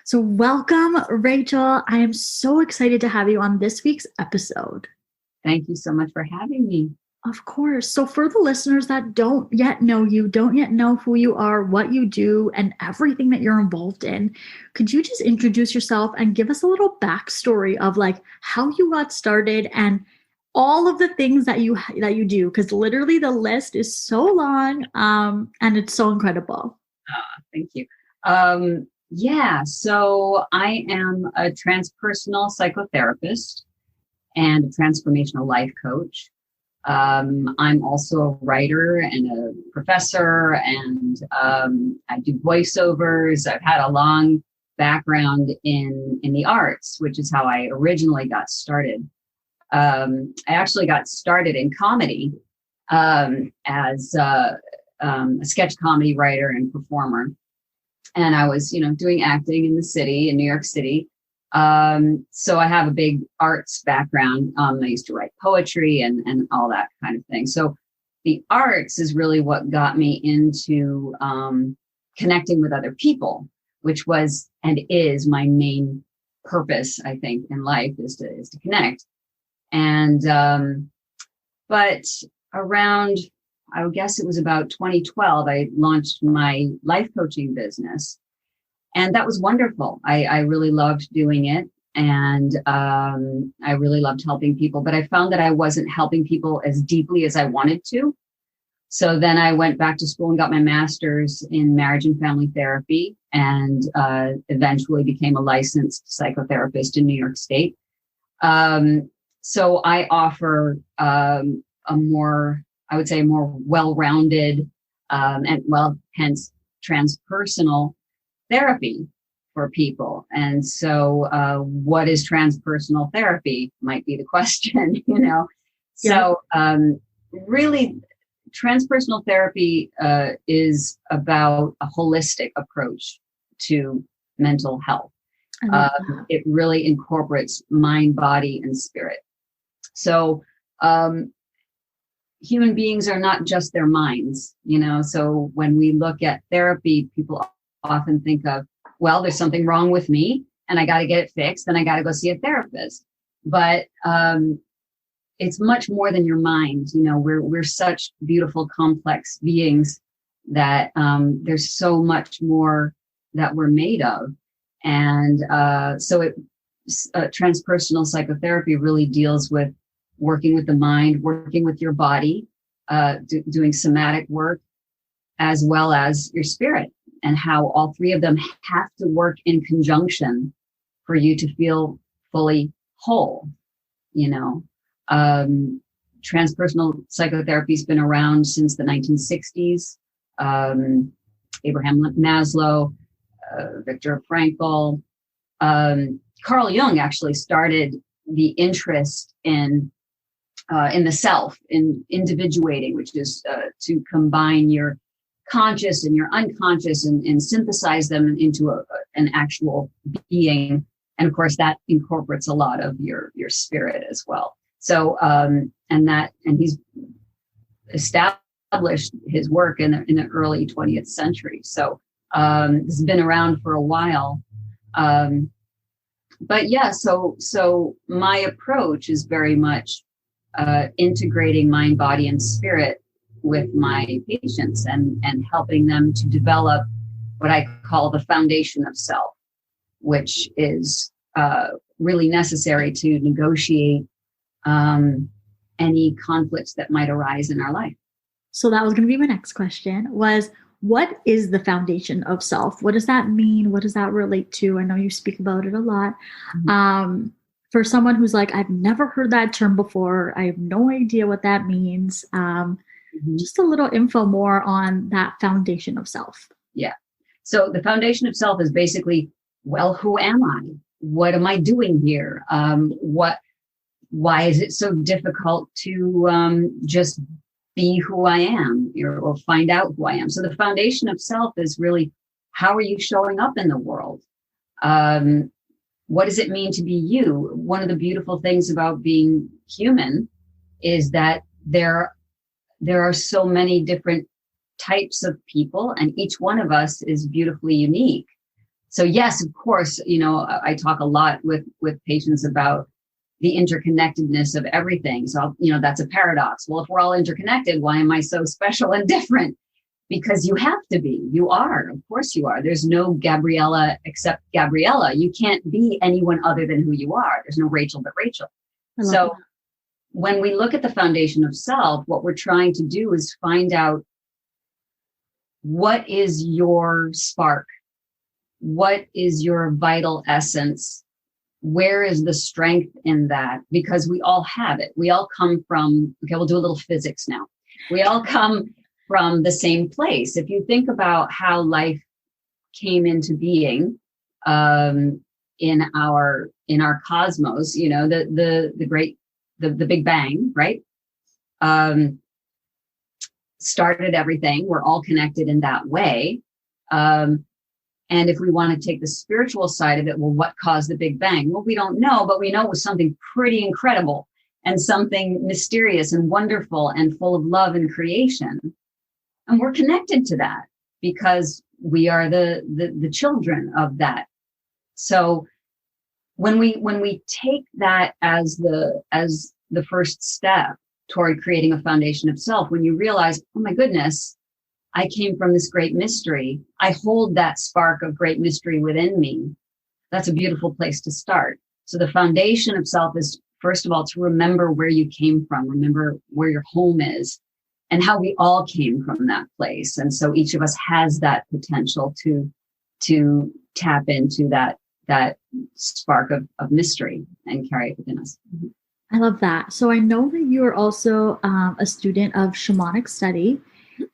So, welcome, Rachel. I am so excited to have you on this week's episode. Thank you so much for having me. Of course. So, for the listeners that don't yet know you, don't yet know who you are, what you do, and everything that you're involved in, could you just introduce yourself and give us a little backstory of like how you got started and all of the things that you do? Because literally the list is so long, and it's so incredible. Thank you. So I am a transpersonal psychotherapist and a transformational life coach. I'm also a writer and a professor, and I do voiceovers. I've had a long background in the arts, which is how I originally got started. I actually got started in comedy as a sketch comedy writer and performer. And I was, doing acting in the city, in New York City. So I have a big arts background. I used to write poetry and all that kind of thing. So the arts is really what got me into connecting with other people, which was and is my main purpose, I think, in life is to connect. And but around, I would guess it was about 2012, I launched my life coaching business. And that was wonderful. I really loved doing it. And I really loved helping people. But I found that I wasn't helping people as deeply as I wanted to. So then I went back to school and got my master's in marriage and family therapy, and eventually became a licensed psychotherapist in New York State. So I offer a more well-rounded hence transpersonal therapy for people. And so what is transpersonal therapy might be the question, Yeah. So really, transpersonal therapy is about a holistic approach to mental health. It really incorporates mind, body, and spirit. So human beings are not just their minds, so when we look at therapy, people often think of, well, there's something wrong with me and I got to get it fixed, then I got to go see a therapist. But it's much more than your mind. We're such beautiful, complex beings that there's so much more that we're made of. And so transpersonal psychotherapy really deals with working with the mind, working with your body, doing somatic work, as well as your spirit, and how all three of them have to work in conjunction for you to feel fully whole. Transpersonal psychotherapy has been around since the 1960s. Abraham Maslow, Viktor Frankl, Carl Jung actually started the interest in the self, in individuating, which is to combine your conscious and your unconscious and synthesize them into an actual being. And of course, that incorporates a lot of your spirit as well. So, and he's established his work in the early 20th century. So this has been around for a while. But yeah, so my approach is very much integrating mind, body, and spirit with my patients and helping them to develop what I call the foundation of self, which is really necessary to negotiate any conflicts that might arise in our life. So that was going to be my next question, was what is the foundation of self? What does that mean? What does that relate to? I know you speak about it a lot. Mm-hmm. For someone who's like, I've never heard that term before, I have no idea what that means. Just a little info more on that foundation of self. Yeah. So the foundation of self is basically, well, who am I? What am I doing here? Why is it so difficult to just be who I am or find out who I am? So the foundation of self is really, how are you showing up in the world? What does it mean to be you? One of the beautiful things about being human is that there are so many different types of people, and each one of us is beautifully unique. So yes, of course, I talk a lot with patients about the interconnectedness of everything. So, that's a paradox. Well, if we're all interconnected, why am I so special and different? Because you have to be. You are. Of course you are. There's no Gabriella except Gabriella. You can't be anyone other than who you are. There's no Rachel but Rachel. So when we look at the foundation of self, what we're trying to do is find out, what is your spark? What is your vital essence? Where is the strength in that? Because we all have it. We all come from, okay, we'll do a little physics now. We all come from the same place. If you think about how life came into being in our cosmos, the Big Bang, right? Started everything. We're all connected in that way. And if we want to take the spiritual side of it, well, what caused the Big Bang? Well, we don't know, but we know it was something pretty incredible and something mysterious and wonderful and full of love and creation. And we're connected to that because we are the children of that. So when we take that as the first step toward creating a foundation of self, when you realize, oh my goodness, I came from this great mystery. I hold that spark of great mystery within me. That's a beautiful place to start. So the foundation of self is, first of all, to remember where you came from, remember where your home is, and how we all came from that place. And so each of us has that potential to tap into that spark of mystery and carry it within us. I love that. So I know that you are also a student of shamanic study.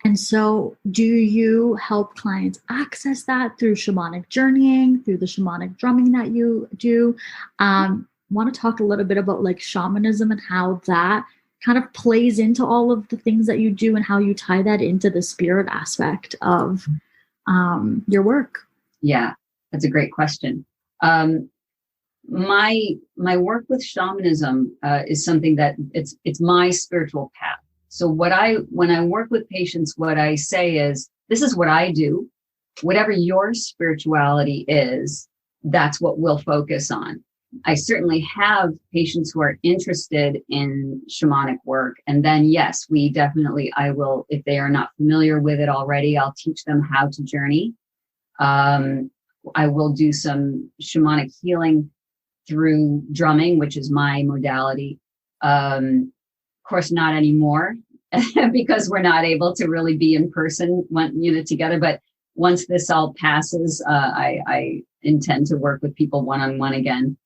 And so do you help clients access that through shamanic journeying, through the shamanic drumming that you do? Want to talk a little bit about like shamanism and how that kind of plays into all of the things that you do and how you tie that into the spirit aspect of your work? Yeah, that's a great question. My work with shamanism is something that it's my spiritual path. So when I work with patients, what I say is, this is what I do. Whatever your spirituality is, that's what we'll focus on. I certainly have patients who are interested in shamanic work. And then, yes, I will, if they are not familiar with it already, I'll teach them how to journey. I will do some shamanic healing through drumming, which is my modality. Of course, not anymore because we're not able to really be in person, together. But once this all passes, I intend to work with people one-on-one again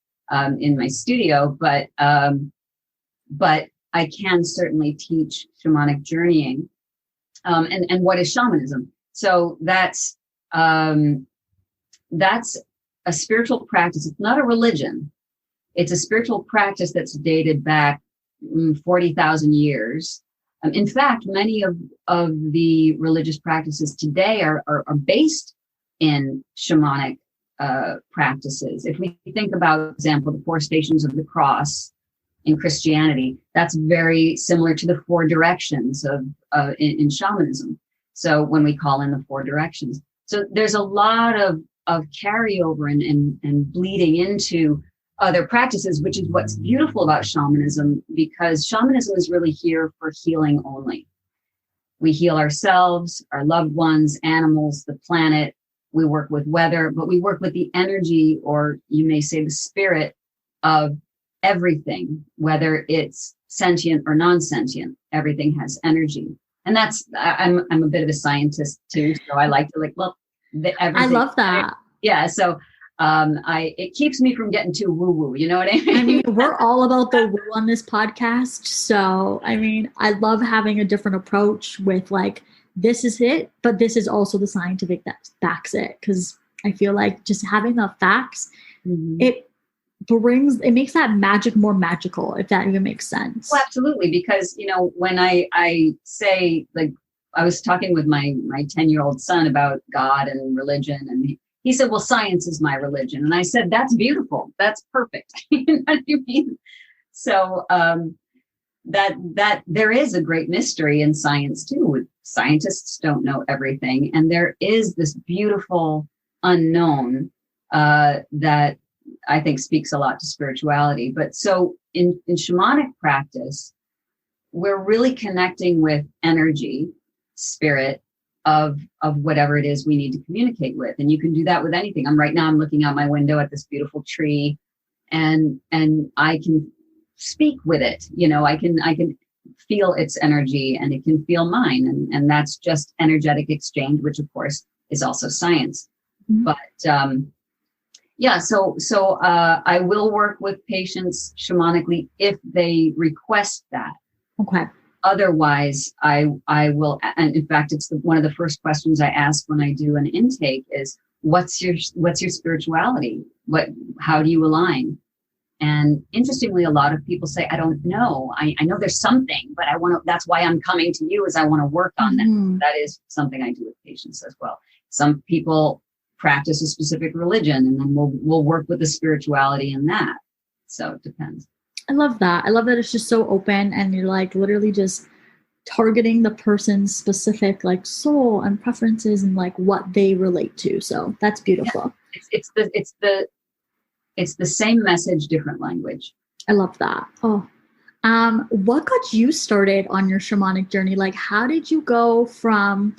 in my studio. But I can certainly teach shamanic journeying. And what is shamanism? So that's a spiritual practice. It's not a religion. It's a spiritual practice that's dated back 40,000 years. In fact, many of the religious practices today are based in shamanic practices. If we think about, for example, the 4 stations of the cross in Christianity, that's very similar to the 4 directions in shamanism. So when we call in the 4 directions. So there's a lot of carryover and bleeding into other practices, which is what's beautiful about shamanism, because shamanism is really here for healing only. We heal ourselves, our loved ones, animals, the planet. We work with weather, but we work with the energy, or you may say the spirit of everything, whether it's sentient or non-sentient. Everything has energy. And I'm a bit of a scientist too, so I like to everything. I love that. Yeah. So it keeps me from getting too woo-woo. You know what I mean? I mean, we're all about the woo on this podcast. So, I mean, I love having a different approach with this is it, but this is also the scientific that backs it. Because I feel like just having the facts, it makes that magic more magical, if that even makes sense. Well, absolutely. Because, when I say, I was talking with my 10-year-old son about God and religion, and he said, well, science is my religion. And I said, that's beautiful. That's perfect. You know what I mean? So that there is a great mystery in science too. Scientists don't know everything. And there is this beautiful unknown that I think speaks a lot to spirituality. But so in shamanic practice, we're really connecting with energy, spirit of whatever it is we need to communicate with. And you can do that with anything. I'm looking out my window at this beautiful tree, and I can speak with it. I can feel its energy, and it can feel mine. And that's just energetic exchange, which of course is also science. Mm-hmm. But so I will work with patients shamanically if they request that. Okay. Otherwise, I will, and in fact, it's one of the first questions I ask when I do an intake is, what's your spirituality? How do you align? And interestingly, a lot of people say, I don't know. I know there's something, but that's why I'm coming to you, is I want to work on that. That is something I do with patients as well. Some people practice a specific religion, and then we'll work with the spirituality in that. So it depends. I love that. I love that it's just so open, and you're like literally just targeting the person's specific like soul and preferences and like what they relate to. So that's beautiful. Yeah. It's the same message, different language. I love that. Oh, what got you started on your shamanic journey? Like, how did you go from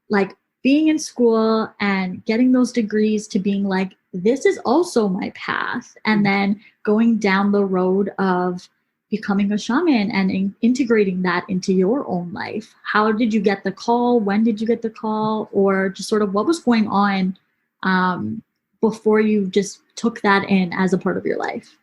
like being in school and getting those degrees to being like, this is also my path, and then going down the road of becoming a shaman and integrating that into your own life? How did you get the call? When did you get the call? Or just sort of what was going on before you just took that in as a part of your life?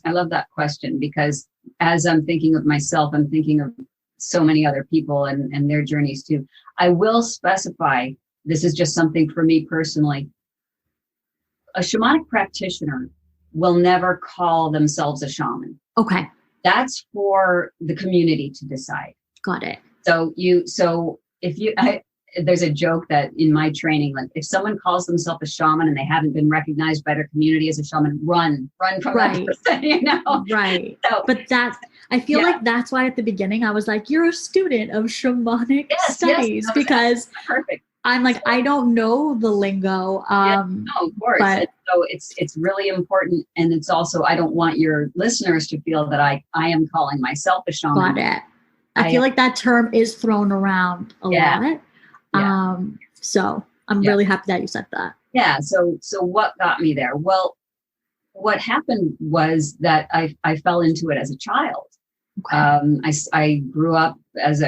I love that question, because as I'm thinking of myself, I'm thinking of so many other people and their journeys too. I will specify, this is just something for me personally. A shamanic practitioner will never call themselves a shaman. Okay. That's for the community to decide. Got it. So there's a joke that in my training, like if someone calls themselves a shaman and they haven't been recognized by their community as a shaman, run from that person, Right. So, but I feel like that's why at the beginning I was like, you're a student of shamanic studies, because perfect. I'm like, I don't know the lingo. No, of course. But so it's really important. And it's also, I don't want your listeners to feel that I am calling myself a shaman. Got it. I feel like that term is thrown around a lot. Yeah. So I'm really happy that you said that. Yeah. So what got me there? Well, what happened was that I fell into it as a child. Okay. I grew up,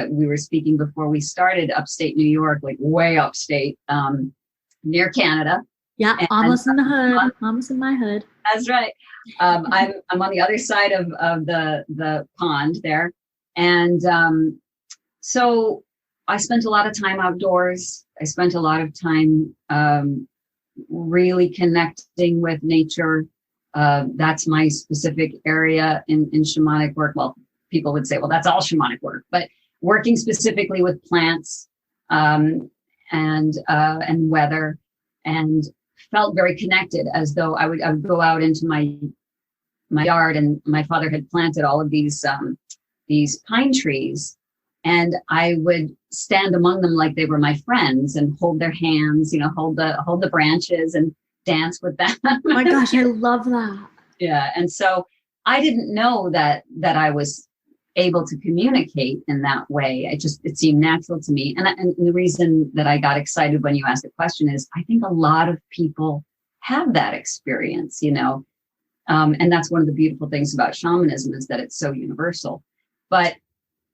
we were speaking before we started, upstate New York, like way upstate, near Canada. Yeah, almost in the hood. Almost in my hood. That's right. I'm on the other side of the pond there, and so I spent a lot of time outdoors. I spent a lot of time really connecting with nature. That's my specific area in shamanic work. Well, people would say, well, that's all shamanic work, but working specifically with plants and weather, and felt very connected, as though I would go out into my yard, and my father had planted all of these pine trees, and I would stand among them like they were my friends and hold their hands, hold the branches and dance with them. Oh my gosh, I love that. Yeah. And so I didn't know that I was able to communicate in that way. It seemed natural to me. And the reason that I got excited when you asked the question is I think a lot of people have that experience, and that's one of the beautiful things about shamanism, is that it's so universal. But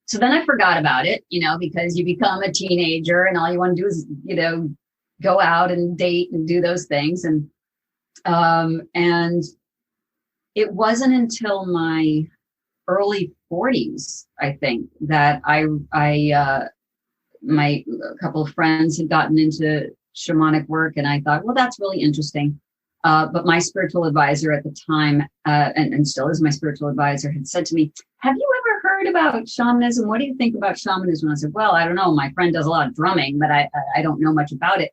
so then I forgot about it, because you become a teenager and all you want to do is, go out and date and do those things. And it wasn't until my early 40s, I think, that a couple of friends had gotten into shamanic work, and I thought, well, that's really interesting. But my spiritual advisor at the time, and still is my spiritual advisor, had said to me, have you ever heard about shamanism? What do you think about shamanism? I said, well, I don't know. My friend does a lot of drumming, but I don't know much about it.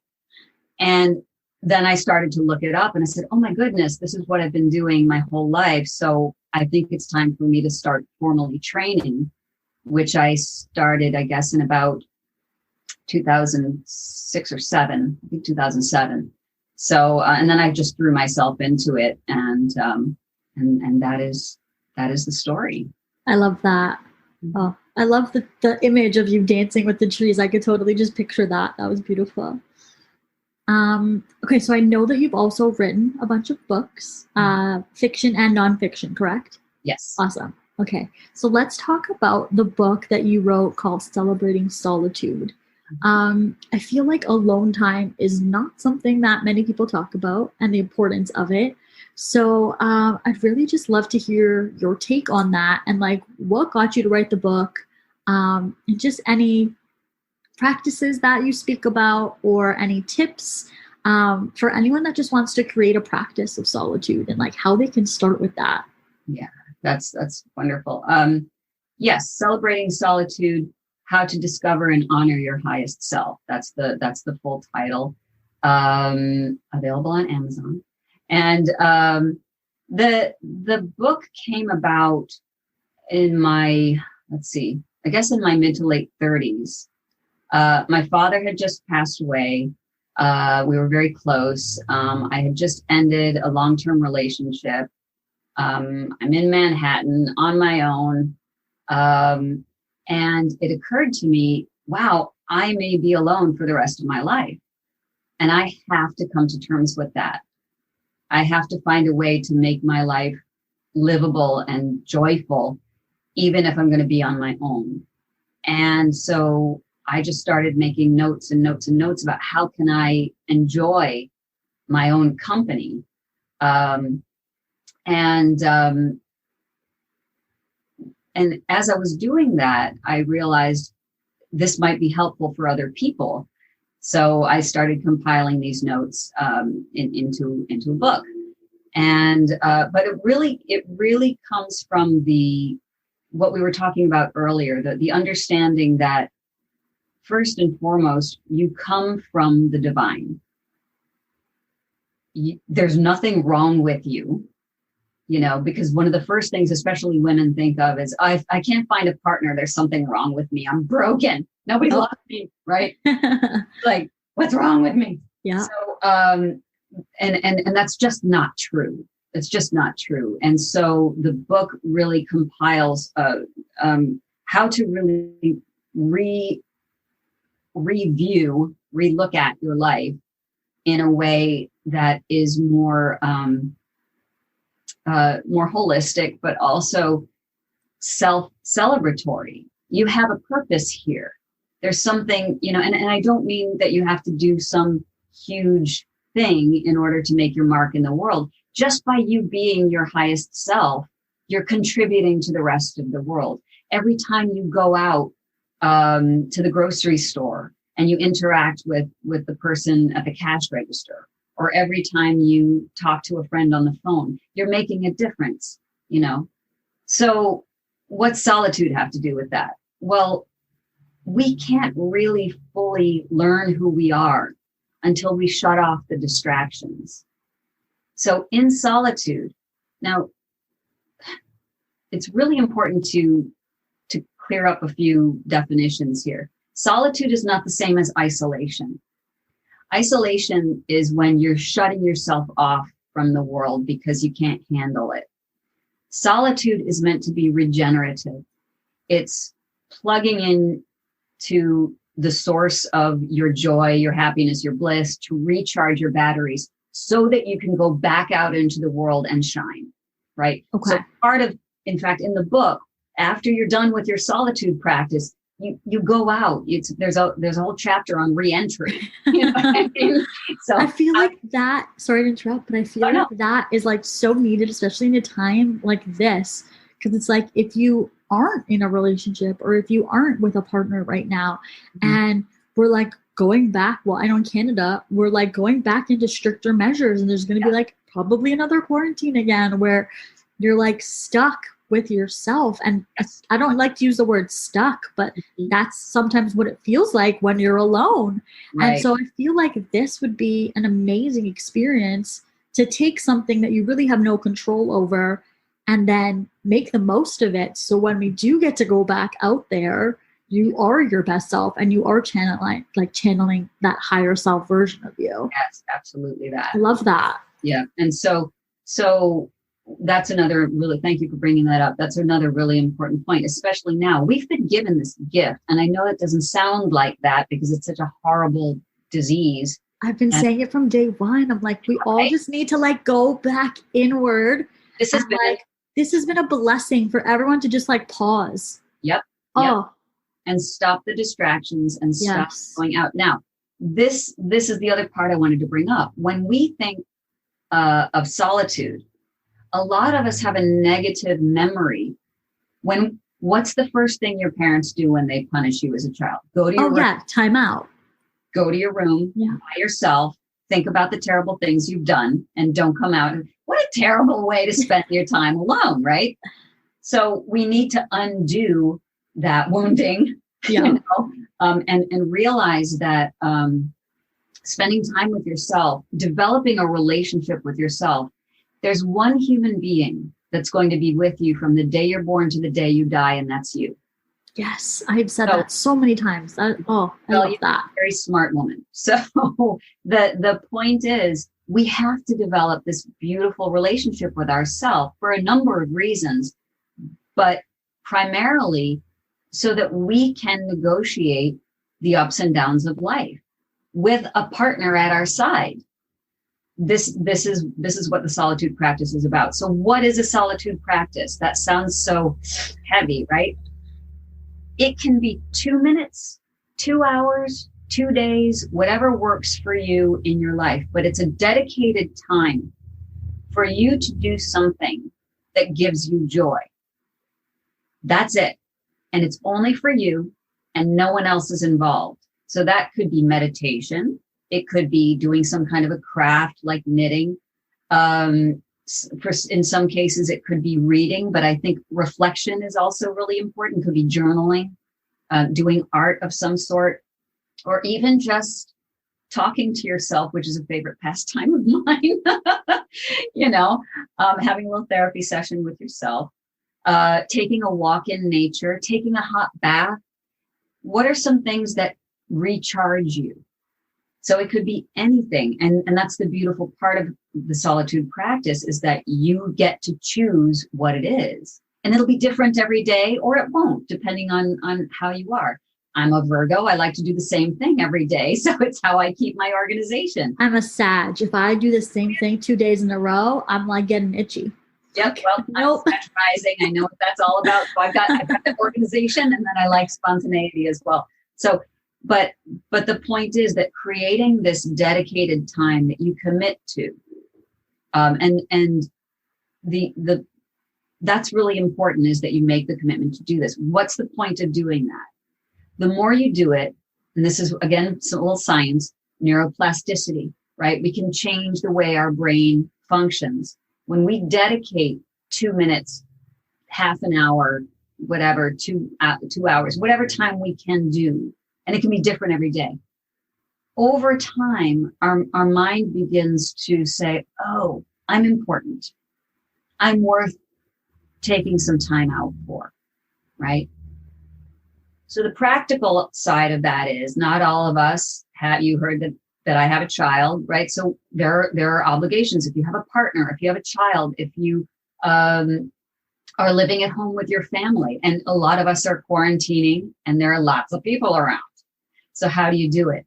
And then I started to look it up, and I said, oh my goodness, this is what I've been doing my whole life. So I think it's time for me to start formally training, which I started, I guess, in about 2006 or 7, I think 2007. So, and then I just threw myself into it, and that is the story. I love that. Oh, I love the image of you dancing with the trees. I could totally just picture that. That was beautiful. Okay, so I know that you've also written a bunch of books, fiction and nonfiction, correct? Yes. Awesome. Okay, so let's talk about the book that you wrote called Celebrating Solitude. I feel like alone time is not something that many people talk about, and the importance of it. So I'd really just love to hear your take on that, and like what got you to write the book, and just any practices that you speak about, or any tips for anyone that just wants to create a practice of solitude, and like how they can start with that. Yeah, that's wonderful. Yes, Celebrating Solitude: How to Discover and Honor Your Highest Self. That's the full title. Available on Amazon. And the book came about in my, I guess in my mid to late 30s. My father had just passed away. We were very close. I had just ended a long-term relationship. I'm in Manhattan on my own. And it occurred to me, wow, I may be alone for the rest of my life. And I have to come to terms with that. I have to find a way to make my life livable and joyful, even if I'm going to be on my own. And so I just started making notes and notes and notes about how can I enjoy my own company. And as I was doing that, I realized this might be helpful for other people. So I started compiling these notes into a book. And but it really comes from what we were talking about earlier, the understanding that first and foremost, you come from the divine. There's nothing wrong with you. Because one of the first things, especially women, think of is, I can't find a partner. There's something wrong with me. I'm broken. Nobody loves me, right? Like, what's wrong with me? Yeah. So, and that's just not true. It's just not true. And so the book really compiles how to really relook at your life in a way that is more holistic, but also self-celebratory. You have a purpose here. There's something, and I don't mean that you have to do some huge thing in order to make your mark in the world. Just by you being your highest self, you're contributing to the rest of the world. Every time you go out to the grocery store and you interact with the person at the cash register, or every time you talk to a friend on the phone, you're making a difference, So what's solitude have to do with that? Well, we can't really fully learn who we are until we shut off the distractions. So in solitude, now, it's really important to clear up a few definitions here. Solitude is not the same as isolation. Isolation is when you're shutting yourself off from the world because you can't handle it. Solitude is meant to be regenerative. It's plugging in to the source of your joy, your happiness, your bliss, to recharge your batteries so that you can go back out into the world and shine, right? Okay. So part of, in fact, in the book, after you're done with your solitude practice, you go out. There's a whole chapter on re-entry. You know what I mean? So I feel like that, sorry to interrupt, but I feel like that is like so needed, especially in a time like this, because it's like, if you aren't in a relationship or if you aren't with a partner right now, and we're like going back, well, I know in Canada, we're like going back into stricter measures, and there's going to be like probably another quarantine again where you're like stuck with yourself. And I don't like to use the word stuck, but that's sometimes what it feels like when you're alone. Right. And so I feel like this would be an amazing experience to take something that you really have no control over and then make the most of it. So when we do get to go back out there, you are your best self and you are channeling that higher self version of you. Yes, absolutely that. I love that. Yeah. And so that's another really, thank you for bringing that up. That's another really important point, especially now. We've been given this gift. And I know it doesn't sound like that because it's such a horrible disease. I've been saying it from day one. I'm like, we all just need to like go back inward. This has been a blessing for everyone to just like pause. Yep. Oh. And stop the distractions and stop going out. Now, this is the other part I wanted to bring up. When we think of solitude, a lot of us have a negative memory. What's the first thing your parents do when they punish you as a child? Go to your room. Time out. Go to your room by yourself. Think about the terrible things you've done and don't come out. What a terrible way to spend your time alone, right? So we need to undo that wounding, and realize that spending time with yourself, developing a relationship with yourself, there's one human being that's going to be with you from the day you're born to the day you die, and that's you. Yes, I've said that so many times. I love that. Very smart woman. So the point is, we have to develop this beautiful relationship with ourselves for a number of reasons, but primarily so that we can negotiate the ups and downs of life with a partner at our side. This is what the solitude practice is about. So what is a solitude practice? That sounds so heavy, right? It can be 2 minutes, 2 hours, 2 days, whatever works for you in your life, but it's a dedicated time for you to do something that gives you joy. That's it. And it's only for you and no one else is involved. So that could be meditation. It could be doing some kind of a craft like knitting. In some cases, it could be reading, but I think reflection is also really important. It could be journaling, doing art of some sort, or even just talking to yourself, which is a favorite pastime of mine. Having a little therapy session with yourself, taking a walk in nature, taking a hot bath. What are some things that recharge you? So it could be anything. And that's the beautiful part of the solitude practice, is that you get to choose what it is. And it'll be different every day, or it won't, depending on how you are. I'm a Virgo. I like to do the same thing every day. So it's how I keep my organization. I'm a Sag. If I do the same thing 2 days in a row, I'm like getting itchy. Yep. Well, nope. I'm Sag rising. I know what that's all about. So I've got the organization, and then I like spontaneity as well. So But the point is that creating this dedicated time that you commit to, and that's really important, is that you make the commitment to do this. What's the point of doing that? The more you do it, and this is again some little science, neuroplasticity, right? We can change the way our brain functions when we dedicate 2 minutes, half an hour, whatever, 2 hours, whatever time we can do. And it can be different every day. Over time, our mind begins to say, oh, I'm important. I'm worth taking some time out for, right? So the practical side of that is, not all of us have, you heard that I have a child, right? So there are obligations. If you have a partner, if you have a child, if you are living at home with your family, and a lot of us are quarantining and there are lots of people around. So how do you do it?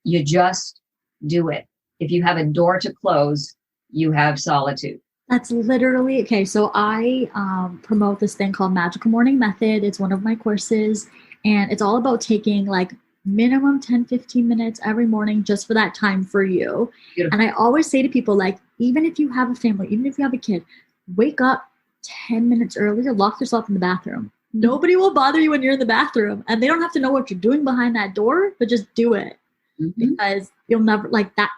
You just do it. If you have a door to close, you have solitude. That's literally, okay, so I promote this thing called Magical Morning Method. It's one of my courses, and it's all about taking like minimum 10, 15 minutes every morning just for that time for you. Beautiful. And I always say to people, like, even if you have a family, even if you have a kid, wake up 10 minutes earlier, lock yourself in the bathroom. Nobody will bother you when you're in the bathroom, and they don't have to know what you're doing behind that door, but just do it. Because you'll never, like that.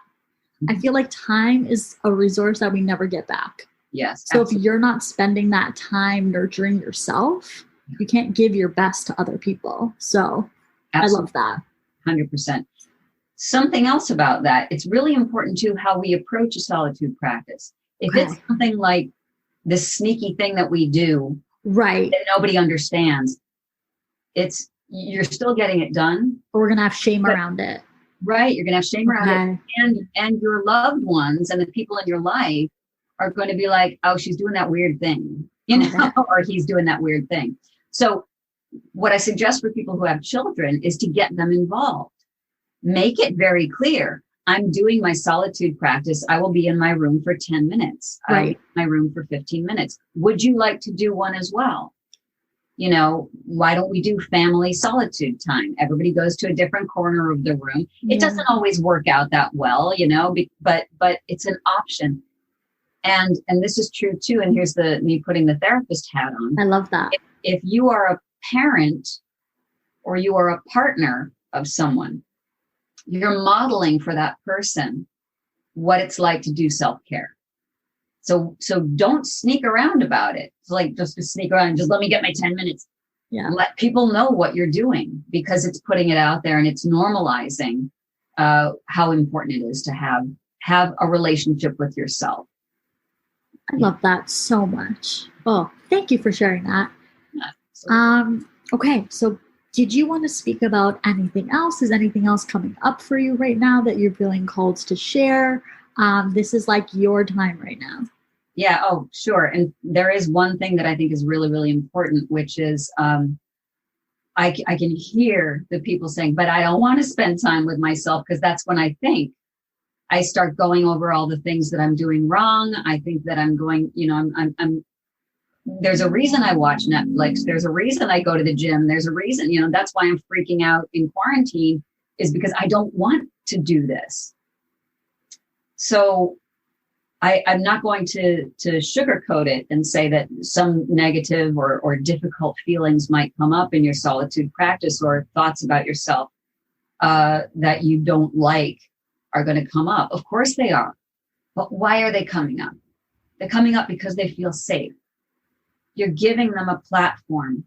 I feel like time is a resource that we never get back. Yes. So absolutely. If you're not spending that time nurturing yourself, you can't give your best to other people. So absolutely. I love that. 100%. Something else about that, it's really important too how we approach a solitude practice. If it's something like this sneaky thing that we do, right, that nobody understands, you're still getting it done. But we're going to have shame around it. Right. You're going to have shame around it. And your loved ones and the people in your life are going to be like, oh, she's doing that weird thing, or he's doing that weird thing. So what I suggest for people who have children is to get them involved. Make it very clear. I'm doing my solitude practice. I will be in my room for 10 minutes. Right. I'll be in my room for 15 minutes. Would you like to do one as well? Why don't we do family solitude time? Everybody goes to a different corner of the room. It doesn't always work out that well, but it's an option. And this is true too. And here's me putting the therapist hat on. I love that. If you are a parent or you are a partner of someone, you're modeling for that person what it's like to do self-care. So don't sneak around about it. It's like just to sneak around and just let me get my 10 minutes. Yeah. Let people know what you're doing, because it's putting it out there and it's normalizing how important it is to have a relationship with yourself. I love that so much. Oh, thank you for sharing that. Okay, so did you want to speak about anything else? Is anything else coming up for you right now that you're feeling called to share? This is like your time right now. Yeah. Oh, sure. And there is one thing that I think is really, really important, which is I can hear the people saying, but I don't want to spend time with myself, because that's when I start going over all the things that I'm doing wrong. I think that I'm going, there's a reason I watch Netflix. There's a reason I go to the gym. There's a reason, that's why I'm freaking out in quarantine, is because I don't want to do this. So I'm not going to sugarcoat it and say that some negative or difficult feelings might come up in your solitude practice, or thoughts about yourself that you don't like are going to come up. Of course they are. But why are they coming up? They're coming up because they feel safe. You're giving them a platform.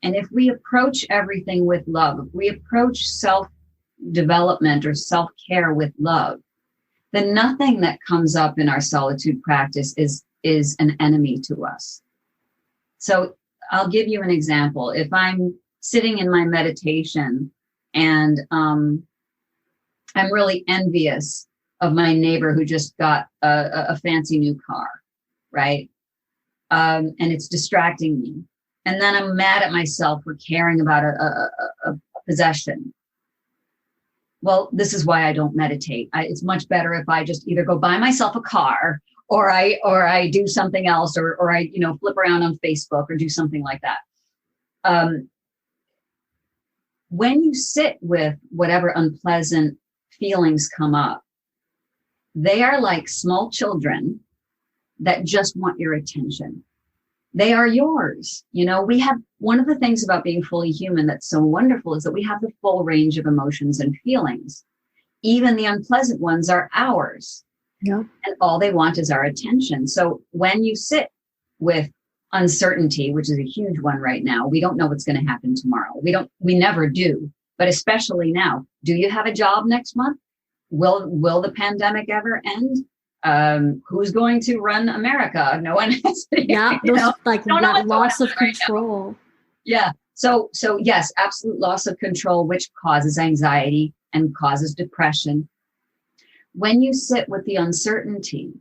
And if we approach everything with love, if we approach self-development or self-care with love, then nothing that comes up in our solitude practice is an enemy to us. So I'll give you an example. If I'm sitting in my meditation and I'm really envious of my neighbor who just got a fancy new car, right? And it's distracting me. And then I'm mad at myself for caring about a possession. Well, this is why I don't meditate. It's much better if I just either go buy myself a car, or I do something else, or I flip around on Facebook or do something like that. When you sit with whatever unpleasant feelings come up, they are like small children that just want your attention. They are yours. We have, one of the things about being fully human that's so wonderful is that we have the full range of emotions and feelings. Even the unpleasant ones are ours. Yeah. And all they want is our attention. So when you sit with uncertainty, which is a huge one right now, we don't know what's going to happen tomorrow. We never do, but especially now. Do you have a job next month? Will the pandemic ever end? Who's going to run America? No one has. Yeah, that loss of control. Right, yeah. So yes, absolute loss of control, which causes anxiety and causes depression. When you sit with the uncertainty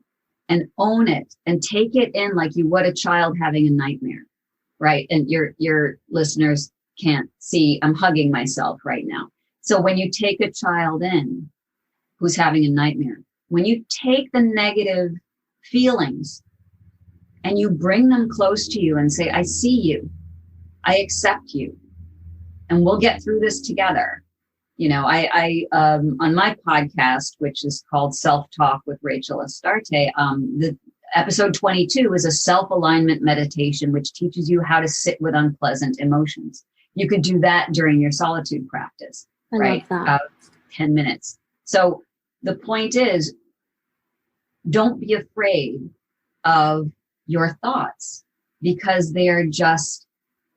and own it and take it in like you would a child having a nightmare, right? And your listeners can't see, I'm hugging myself right now. So when you take a child in who's having a nightmare, when you take the negative feelings and you bring them close to you and say, I see you, I accept you, and we'll get through this together. I on my podcast, which is called Self-Talk with Rachel Astarte, the episode 22 is a self-alignment meditation, which teaches you how to sit with unpleasant emotions. You could do that during your solitude practice, right? About 10 minutes. So the point is, don't be afraid of your thoughts, because they are just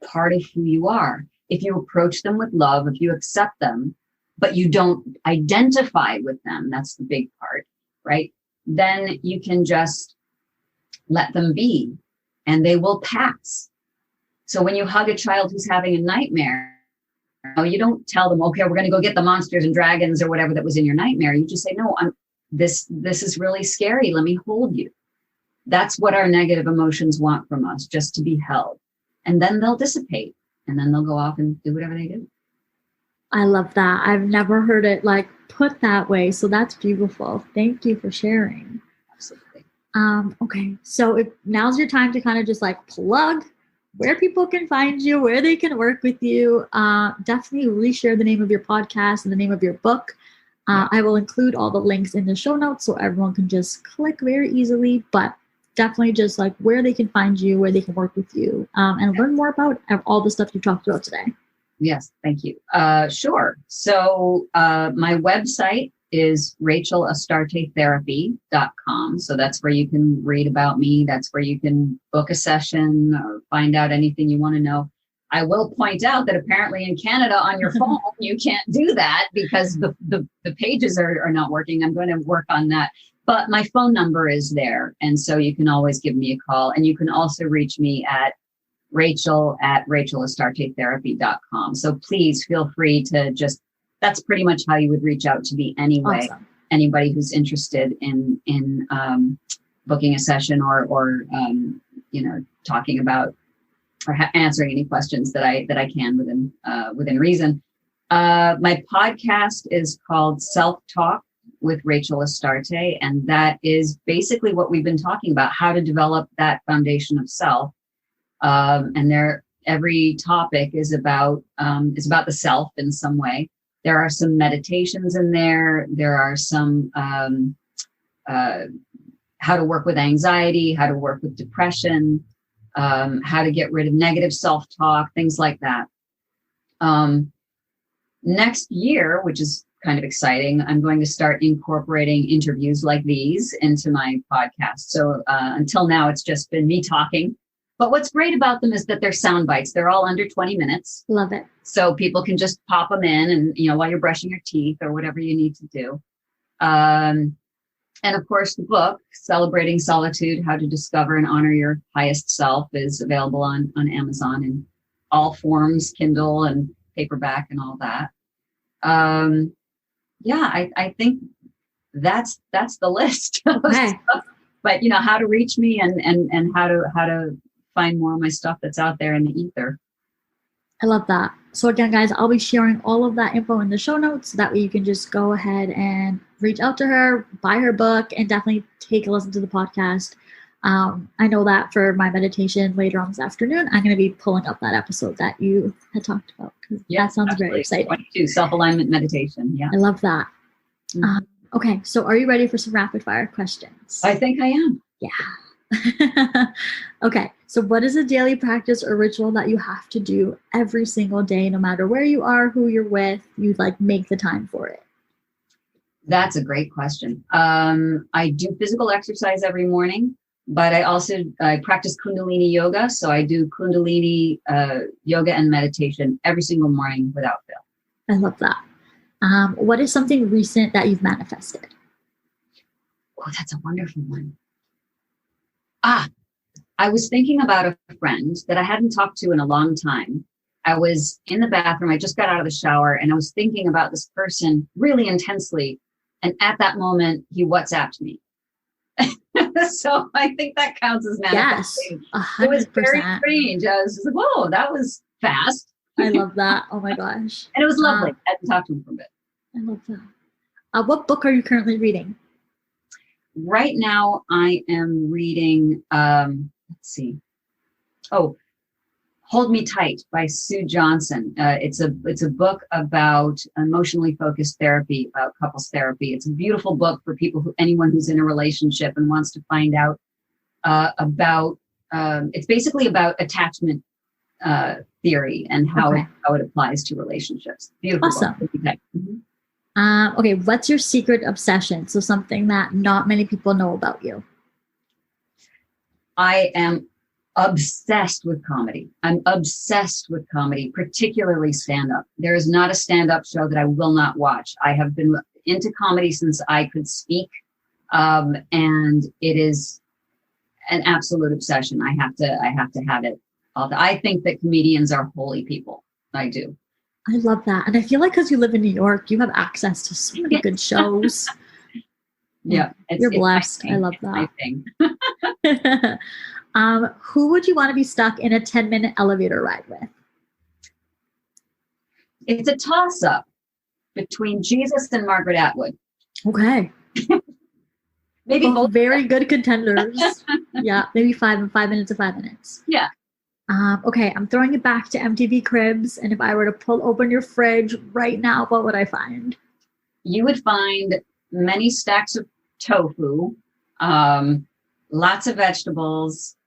part of who you are. If you approach them with love, if you accept them, but you don't identify with them, that's the big part, right? Then you can just let them be and they will pass. So when you hug a child who's having a nightmare, No, you don't tell them, okay, we're going to go get the monsters and dragons or whatever that was in your nightmare. You just say, no, this is really scary. Let me hold you. That's what our negative emotions want from us, just to be held. And then they'll dissipate, and then they'll go off and do whatever they do. I love that. I've never heard it like put that way. So that's beautiful. Thank you for sharing. Absolutely. Okay. So now's your time to kind of just like plug where people can find you, where they can work with you. Definitely reshare the name of your podcast and the name of your book. I will include all the links in the show notes so everyone can just click very easily, but definitely just like where they can find you, where they can work with you, and learn more about all the stuff you talked about today. Yes, thank you. Sure. So my website is rachelastaretherapy.com. So that's where you can read about me. That's where you can book a session or find out anything you want to know. I will point out that apparently in Canada on your phone, you can't do that because the pages are not working. I'm going to work on that. But my phone number is there. And so you can always give me a call. And you can also reach me at rachel@rachelastaretherapy.com. So please feel free to that's pretty much how you would reach out to me anyway. Awesome. Anybody who's interested in booking a session or talking about or answering any questions that I can within reason. My podcast is called Self-Talk with Rachel Astarte, and that is basically what we've been talking about, how to develop that foundation of self. And every topic is about the self in some way. There are some meditations in there. There are some how to work with anxiety, how to work with depression, how to get rid of negative self-talk, things like that. Next year, which is kind of exciting, I'm going to start incorporating interviews like these into my podcast. So until now, it's just been me talking. But what's great about them is that they're sound bites. They're all under 20 minutes. Love it. So people can just pop them in and, while you're brushing your teeth or whatever you need to do. And of course, the book, Celebrating Solitude, How to Discover and Honor Your Highest Self, is available on Amazon in all forms, Kindle and paperback and all that. I think that's the list. Okay. But how to reach me and how to find more of my stuff that's out there in the ether. I love that. So again, guys, I'll be sharing all of that info in the show notes. So that way you can just go ahead and reach out to her, buy her book, and definitely take a listen to the podcast. I know that for my meditation later on this afternoon, I'm going to be pulling up that episode that you had talked about. Yeah, that sounds absolutely very exciting. 22, self-alignment meditation. Yeah. I love that. Mm-hmm. Okay. So are you ready for some rapid fire questions? I think I am. Yeah. Okay. So what is a daily practice or ritual that you have to do every single day, no matter where you are, who you're with, you make the time for it? That's a great question. I do physical exercise every morning, but I practice Kundalini yoga. So I do Kundalini yoga and meditation every single morning without fail. I love that. What is something recent that you've manifested? Oh, that's a wonderful one. I was thinking about a friend that I hadn't talked to in a long time. I was in the bathroom. I just got out of the shower and I was thinking about this person really intensely. And at that moment, he WhatsApped me. So I think that counts as manifesting. Yes, 100%. It was very strange. I was just like, whoa, that was fast. I love that. Oh my gosh. And it was lovely. I hadn't talked to him for a bit. I love that. What book are you currently reading? Right now, I am reading, Hold Me Tight by Sue Johnson. It's a book about emotionally focused therapy, about couples therapy. It's a beautiful book for anyone who's in a relationship and wants to find out about, it's basically about attachment theory and how it applies to relationships. Beautiful awesome. Book. Mm-hmm. Okay, what's your secret obsession? So something that not many people know about you. I am obsessed with comedy. I'm obsessed with comedy, particularly stand-up. There is not a stand-up show that I will not watch. I have been into comedy since I could speak, and it is an absolute obsession. I have to have it. I think that comedians are holy people. I do. I love that. And I feel like because you live in New York, you have access to so many good shows. Yeah. You're blessed. I love My that. Who would you want to be stuck in a 10-minute elevator ride with? It's a toss-up between Jesus and Margaret Atwood. Okay. Maybe both very good contenders. Yeah, maybe 5 minutes of 5 minutes. Yeah. Okay, I'm throwing it back to MTV Cribs. And if I were to pull open your fridge right now, what would I find? You would find many stacks of tofu, lots of vegetables,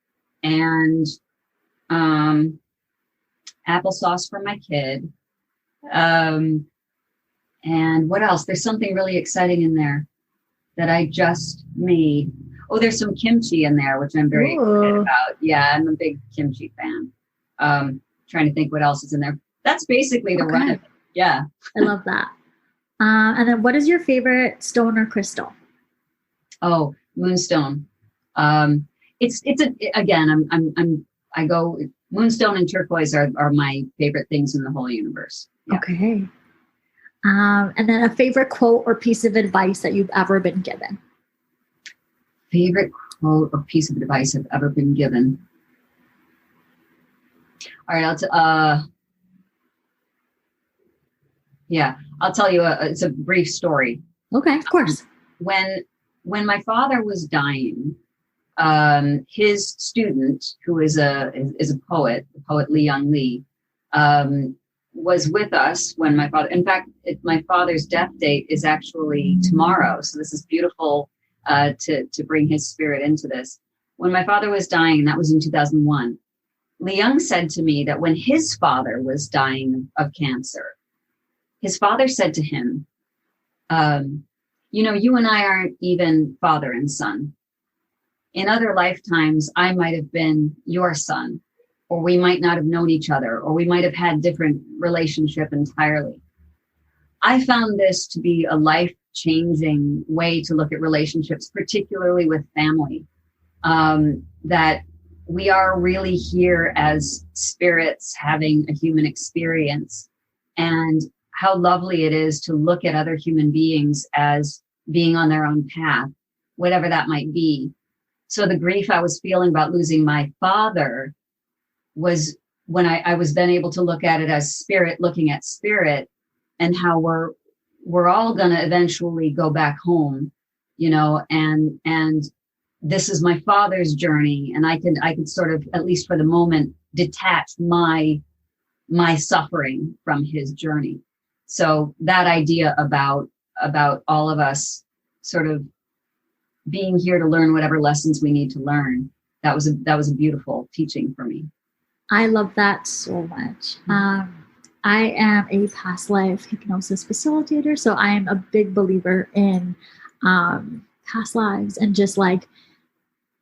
and applesauce for my kid. And what else? There's something really exciting in there that I just made. Oh, there's some kimchi in there, which I'm very excited about. Yeah, I'm a big kimchi fan. Trying to think what else is in there. That's basically the run of it. Yeah. I love that. And then what is your favorite stone or crystal? Oh, moonstone. I go moonstone and turquoise are my favorite things in the whole universe. Yeah. Okay. And then a favorite quote or piece of advice that you've ever been given. Favorite quote or piece of advice I've ever been given. All right, I'll tell you. It's a brief story. Okay, of course. When my father was dying, his student, who is a poet, the poet Li Young Lee, was with us when my father. In fact, my father's death date is actually tomorrow, so this is beautiful to bring his spirit into this. When my father was dying, that was in 2001. Li Young said to me that when his father was dying of cancer, his father said to him, you and I aren't even father and son. In other lifetimes, I might have been your son, or we might not have known each other, or we might have had different relationship entirely. I found this to be a life-changing way to look at relationships, particularly with family, that we are really here as spirits having a human experience, and how lovely it is to look at other human beings as being on their own path, whatever that might be. So the grief I was feeling about losing my father was when I was then able to look at it as spirit looking at spirit, and how we're all going to eventually go back home, and this is my father's journey, and I can sort of, at least for the moment, detach my suffering from his journey. So that idea about all of us sort of being here to learn whatever lessons we need to learn, that was a beautiful teaching for me. I love that so much. I am a past life hypnosis facilitator, so I am a big believer in past lives and just like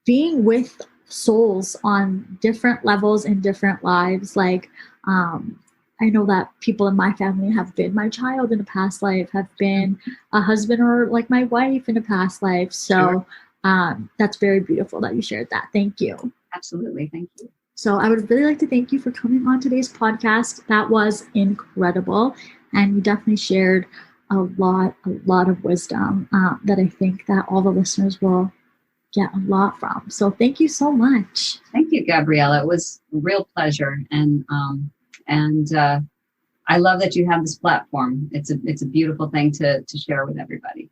being with souls on different levels in different lives. Like, I know that people in my family have been my child in a past life, have been a husband or like my wife in a past life. So that's very beautiful that you shared that. Thank you. Absolutely. Thank you. So I would really like to thank you for coming on today's podcast. That was incredible. And you definitely shared a lot of wisdom that I think that all the listeners will get a lot from. So thank you so much. Thank you, Gabriella. It was a real pleasure. And I love that you have this platform. It's a beautiful thing to share with everybody.